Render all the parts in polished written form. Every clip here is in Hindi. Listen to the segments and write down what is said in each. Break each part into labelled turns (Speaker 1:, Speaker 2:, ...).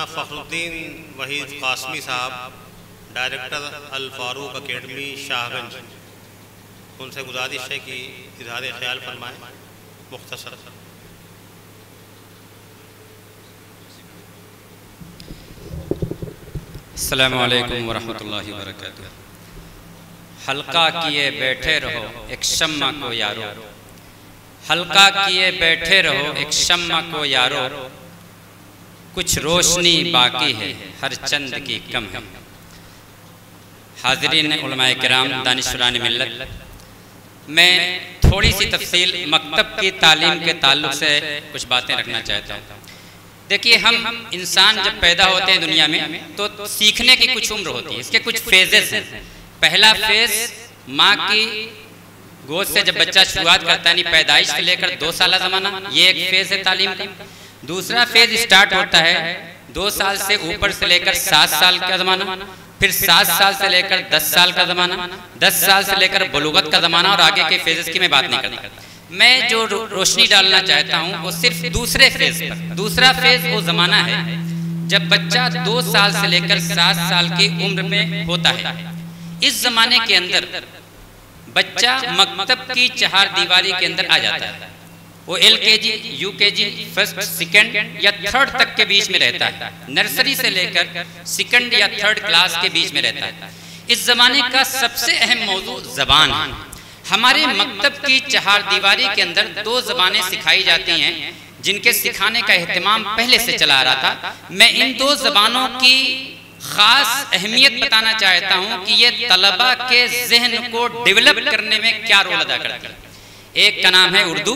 Speaker 1: फ़खरुद्दीन वहीद कासमी साहब, डायरेक्टर अल फारूक अकेडमी शाहगंज, उनसे गुजारिश है कि इज़हार ख्याल फरमाएँ मुख्तसर।
Speaker 2: अस्सलामु अलैकुम वरहमतुल्लाहि वबरकातुहू। हल्का किए बैठे रहो एक शम्मा को यारो, हल्का किए बैठे रहो एक शम्मा को यारो, कुछ रोशनी बाकी है हर चंद की कम है। हाज़रीन उलमाए किराम, दानिशवरान मिल्लत, मैं थोड़ी सी तफसील मकतब की तालीम के ताल्लुक से कुछ बातें रखना चाहता हूँ। देखिए, हम इंसान जब पैदा होते हैं दुनिया में तो सीखने की कुछ उम्र होती है, इसके कुछ फेजेस हैं। पहला फेज माँ की गोद से जब बच्चा शुरुआत करता है, पैदाइश से लेकर 2 साल ज़माना, ये एक फेज है तालीम का। दूसरा फेज स्टार्ट होता है 2 साल से ऊपर से लेकर 7 साल का ज़माना, फिर 7 साल से लेकर 10 साल का ज़माना, 10 साल से लेकर बलूगत का ज़माना, और आगे के फेजेस की मैं बात नहीं करता। मैं जो रोशनी डालना चाहता हूँ वो सिर्फ दूसरे फेज पर। दूसरा फेज वो ज़माना है जब बच्चा 2 साल से लेकर 7 साल की उम्र में होता है। इस ज़माने के अंदर बच्चा मकतब की 4 दीवारी के अंदर आ जाता है। वो LKG, UKG, फर्स्ट, सेकंड या थर्ड तक के बीच में रहता है। नर्सरी से लेकर सेकंड या थर्ड क्लास के बीच में रहता है। इस ज़माने का सबसे अहम मौजू ज़बान है। हमारे मकतब की 4 दीवारी के अंदर 2 ज़बानें सिखाई जाती हैं, जिनके सिखाने का एहतमाम पहले से चला आ रहा था। मैं इन 2 ज़बानों की ख़ास अहमियत बताना चाहता हूँ कि ये तलबा के जहन को डेवलप करने में क्या रोल अदा करती है। एक का नाम है उर्दू,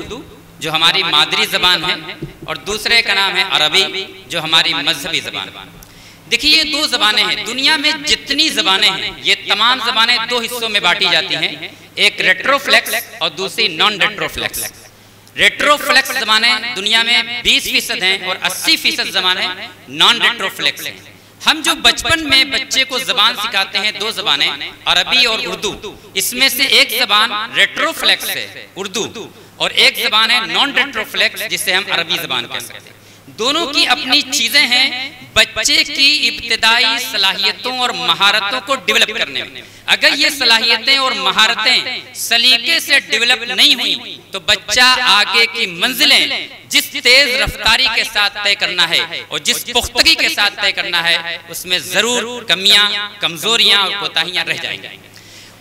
Speaker 2: जो हमारी मादरी ज़बान है, और दूसरे का नाम है अरबी, जो हमारी मजहबी ज़बान है। देखिए, ये 2 ज़बानें हैं। दुनिया में जितनी ज़बानें हैं, ये तमाम ज़बानें 2 हिस्सों में बांटी जाती हैं, एक रेट्रोफ्लेक्स और दूसरी नॉन रेट्रोफ्लेक्स। रेट्रोफ्लेक्स ज़बानें दुनिया में 20% हैं और 80% ज़बानें नॉन रेट्रोफ्लेक्स हैं। हम जो बचपन में बच्चे को ज़बान सिखाते हैं, 2 ज़बानें अरबी और उर्दू, इसमें से एक ज़बान रेट्रोफ्लेक्स है उर्दू, और एक ज़बान है नॉन रेट्रोफ्लेक्स जिसे हम अरबी ज़बान कह सकते हैं। दोनों की अपनी चीज़ें हैं बच्चे की इब्तिदाई सलाहियतों और महारतों को डेवलप करने में। अगर ये सलाहियतें और महारतें सलीके से डेवलप नहीं हुई तो बच्चा आगे की मंजिलें जिस तेज रफ्तारी के साथ तय करना है और जिस पुख्तगी के साथ तय करना है, उसमें ज़रूर कमियां, कमज़ोरियां और कोताहियां रह जाएंगी।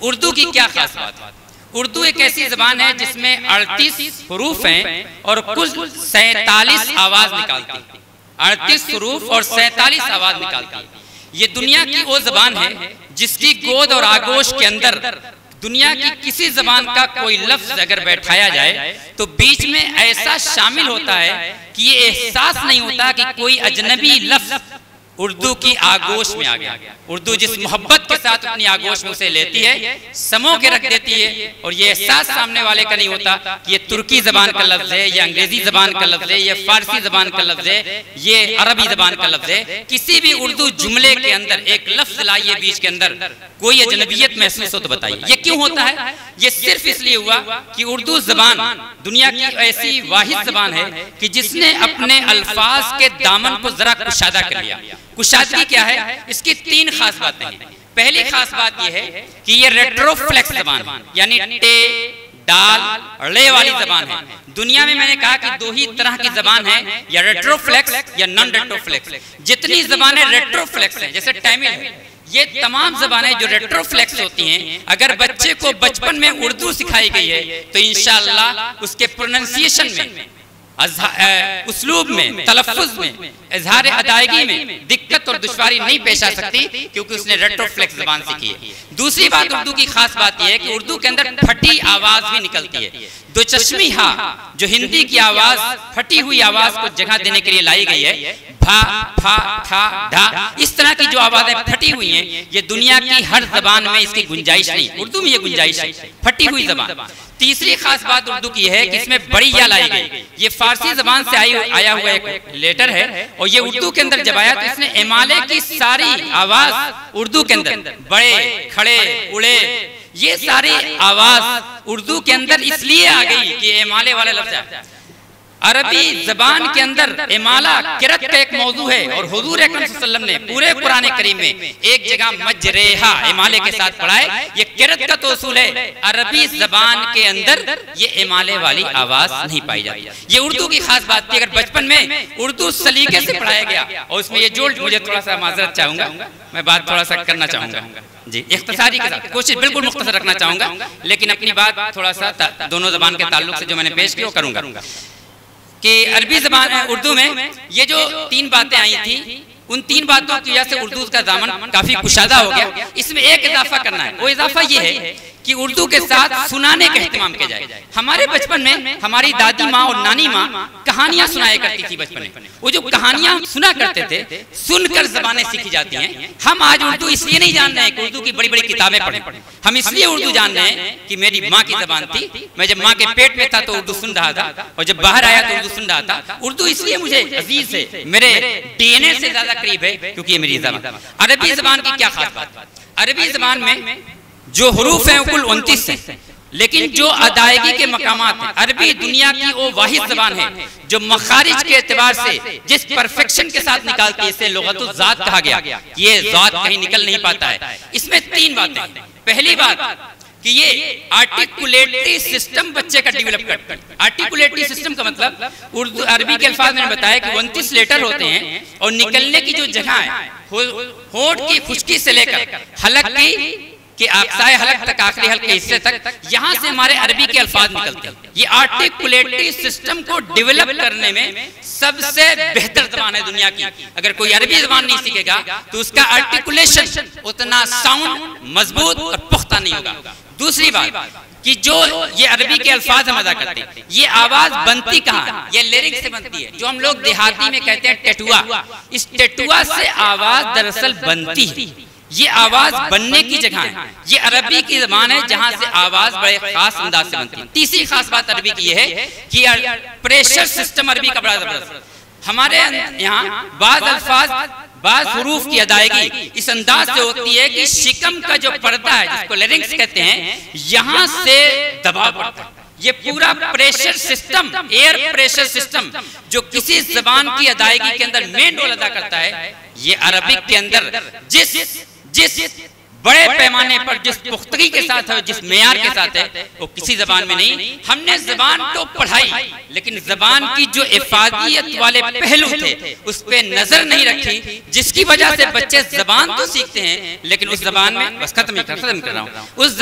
Speaker 2: उर्दू की क्या खास बात है? उर्दू एक ऐसी ज़बान है जिसमें 38 हरूफ हैं और कुल 47 आवाज़ निकालती है। 38 हरूफ और 47 आवाज़ निकालती है। ये दुनिया की वो ज़बान है जिसकी गोद और आगोश के अंदर दुनिया की किसी ज़बान का कोई लफ्ज़ अगर बैठाया जाए तो बीच में ऐसा शामिल होता है कि ये एहसास नहीं होता कि कोई अजनबी लफ्ज़ उर्दू की आगोश में आ गया। उर्दू जिस मोहब्बत के साथ अपनी आगोश में उसे लेती है, समो के रख देती है, और ये एहसास सामने वाले का नहीं होता कि ये तुर्की ज़बान का लफ्ज़ है, ये अंग्रेज़ी ज़बान का लफ्ज़ है, ये फ़ारसी ज़बान का लफ्ज़ है, ये अरबी ज़बान का लफ्ज़ है। किसी भी उर्दू जुमले के अंदर एक लफ्ज़ लाइए बीच के अंदर, कोई अजनबियत महसूस हो तो बताइए। ये क्यों होता है? ये सिर्फ इसलिए हुआ कि उर्दू ज़बान दुनिया की ऐसी वाहिद ज़बान है कि जिसने अपने अल्फाज के दामन को ज़रा कुशादा कर लिया। कुशादगी क्या है? इसकी 3 खास बातें हैं। पहली खास बात यह है कि ये रेट्रोफ्लेक्स ज़बान यानी टे, डाल, रे वाली ज़बान है। दुनिया में मैंने कहा कि 2 ही तरह की ज़बान है, या रेट्रोफ्लेक्स या नॉन रेट्रोफ्लेक्स। जितनी ज़बानें रेट्रोफ्लेक्स हैं, जैसे तमिल है, ये तमाम ज़बानें जो रेट्रोफ्लेक्स होती हैं, अगर बच्चे को बचपन में उर्दू सिखाई गई है तो इंशाअल्लाह उसके प्रोनाउंसिएशन में, उसलूब में, तलफ़्फ़ुज़ में, इज़हार अदायगी में दिक्कत और दुश्वारी नहीं पेश आ सकती, क्योंकि उसने रेट्रोफ्लेक्स ज़बान सीखी है। दूसरी बात उर्दू की खास बात यह है कि उर्दू के अंदर फटी आवाज़ भी निकलती है। 2 चश्मी हा, जो हिंदी की आवाज़ फटी हुई आवाज़ को जगह देने के लिए लाई गई है, भा, फा, ठा, ढा, इस तरह की जो आवाज़ें फटी हुई हैं, ये दुनिया की हर ज़बान में इसकी गुंजाइश नहीं। उर्दू में ये गुंजाइश है, फटी हुई ज़बान। तीसरी खास बात उर्दू की है कि इसमें बड़ी या लाई गई। ये फारसी ज़बान से आया हुआ एक लेटर है, और ये उर्दू के अंदर जब आया तो इसने एमाले की सारी आवाज़ उर्दू के अंदर, बड़े, खड़े, उड़े, ये सारी आवाज़ उर्दू के अंदर इसलिए आ गई कि एमाले वाला लफ्ज़ है। अरबी जबान के अंदर इमाला किरत का एक मौजू है और हुजूर अकरम सल्लल्लाहु अलैहि वसल्लम ने पूरे कुरान करीम में एक जगह मजरेहा इमाले के साथ पढ़ा है। ये किरत का तो उसूल है, अरबी जबान के अंदर ये इमाले वाली आवाज नहीं पाई जाती। ये उर्दू की खास बात थी। अगर बचपन में उर्दू सलीके से पढ़ाया गया और उसमें ये जोड़, मुझे थोड़ा सा माजरत चाहूंगा, मैं बात थोड़ा सा करना चाहूंगा जी, इख्तिसारी के साथ कोशिश बिल्कुल मुख्तसर रखना चाहूंगा, लेकिन अपनी बात थोड़ा सा दोनों जबान के ताल्लुक से जो मैंने पेश की वो करूंगा कि अरबी जबान उर्दू में ये जो 3 बातें आई थी, उन 3 बातों की वजह से उर्दू का दामन काफी कुशादा हो गया। इसमें एक इजाफा करना है, वो इजाफा ये है कि उर्दू के साथ सुनाने का एहतमाम किया जाए। हमारे बचपन में हमारी दादी माँ और नानी माँ कहानियां सुनाया करती थी बचपन में। वो जो कहानियां सुना करते थे, सुनकर जबानें सीखी जाती हैं। हम आज उर्दू इसलिए नहीं जान रहे हैं कि उर्दू की बड़ी बड़ी किताबें पढ़ें, हम इसलिए उर्दू जान रहे हैं कि मेरी माँ की जबान थी, मैं जब माँ के पेट में था तो उर्दू सुन रहा था, और जब बाहर आया तो उर्दू सुन रहा था। उर्दू इसलिए मुझे अजीज है, मेरे डीएनए से ज्यादा करीब है, क्योंकि ये मेरी जबान। अरबी जबान की क्या खास बात? अरबी जबान में जो हुरूफ हैं कुल 29 हैं, लेकिन जो अदायगी के मकामात हैं, अरबी दुनिया की वो वाहिद जबान है जो मखारिज के एतबार से जिस परफेक्शन के साथ निकालती है, इसे लुगतुल ज़ात कहा गया। ये ज़ात कहीं निकल नहीं पाता है। इसमें 3 बातें। पहली बात कि ये आर्टिकुलेटरी सिस्टम बच्चे का डेवलप करता है। आर्टिकुलेटरी सिस्टम का मतलब उर्दू अरबी के अल्फाज मैंने बताया कि 29 लेटर होते हैं और निकलने की जो जगह है, होंठ की खुश्की से लेकर हलक के आक्साए हलक तक, आखिरी हल्के हिस्से तक, यहाँ से हमारे अरबी के अल्फाज निकलते हैं। ये आर्टिकुलेटरी सिस्टम को डेवलप करने में सबसे बेहतर जबान है दुनिया की। अगर कोई अरबी जबान नहीं सीखेगा तो उसका आर्टिकुलेशन उतना साउंड, मजबूत और पुख्ता नहीं होगा। दूसरी बात कि जो ये अरबी के अल्फाज हम अदा करते हैं, ये आवाज बनती कहाँ? ये लिरिक्स से बनती है, जो हम लोग देहाती में कहते हैं टेटुआ। इस टेटुआ से आवाज दरअसल बनती है। ये आवाज बनने की जगह है। ये अरबी की जबान है जहां से आवाज बड़े खास अंदाज से बनती है। तीसरी खास बात अरबी की यह है कि प्रेशर सिस्टम अरबी का बड़ा जबरदस्त। हमारे यहाँ बाज अल्फाज, बाज हुरूफ की अदायगी इस अंदाज से होती है कि शिकम का जो पर्दा है, जिसको लिरिक्स कहते हैं, यहाँ से दबाव पड़ता है। ये पूरा pressure system, air pressure system, जो किसी जबान की अदायगी के अंदर मेन रोल अदा करता है, ये अरबिक के अंदर जिस बड़े पैमाने पर, जिस पुख्तगी के साथ है, जिस मेयार के साथ है, वो किसी जबान में नहीं। हमने जबान तो पढ़ाई, लेकिन जबान की जो इफादियत वाले पहलू थे उस पे नजर नहीं रखी, जिसकी वजह से बच्चे जबान तो सीखते हैं लेकिन उस जबान में, बस खत्म कर रहा हूँ, उस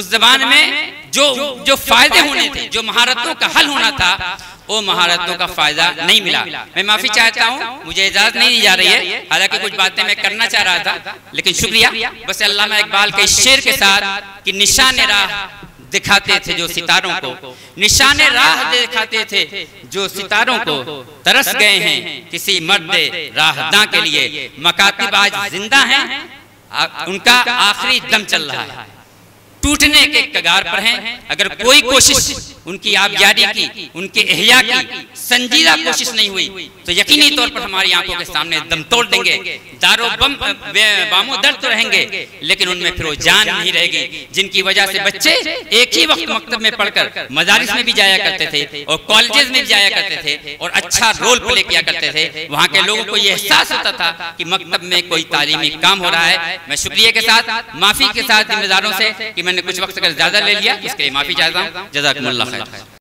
Speaker 2: जबान में जो फायदे होने थे, जो महारतों का हल होना था, वो महारतों का फायदा नहीं मिला। मैं माफी चाहता हूँ, मुझे इजाजत नहीं दी जा रही है, हालांकि कुछ बातें मैं करना चाह रहा था, लेकिन शुक्रिया। बस अल्लामा इकबाल के शेर के साथ कि निशान राह दिखाते थे जो सितारों को, निशान राह दिखाते थे जो सितारों को, तरस गए हैं किसी मर्द राहदां के लिए, मकातिब आज जिंदा हैं, उनका आखिरी दम चल रहा है, टूटने के कगार पर हैं। अगर कोई कोशिश उनकी आबयारी की, उनके एहया की संजीदा कोशिश नहीं हुई तो यकीनी तौर पर हमारी आंखों के सामने दम तोड़ देंगे। दारो बम बामो दर्द तो रहेंगे, लेकिन उनमें फिर वो जान नहीं रहेगी, जिनकी वजह से बच्चे एक ही वक्त मकतब में पढ़कर मदारिस में भी जाया करते थे और कॉलेजेस में भी जाया करते थे और अच्छा रोल प्ले किया करते थे। वहाँ के लोगों को ये एहसास होता था कि मकतब में कोई तालीमी काम हो रहा है। मैं शुक्रिया के साथ, माफी के साथ जिम्मेदारों से कि मैंने कुछ वक्त अगर ज्यादा ले लिया, इसके लिए माफी चाहता हूँ। जज़ाकुमुल्लाह खैर।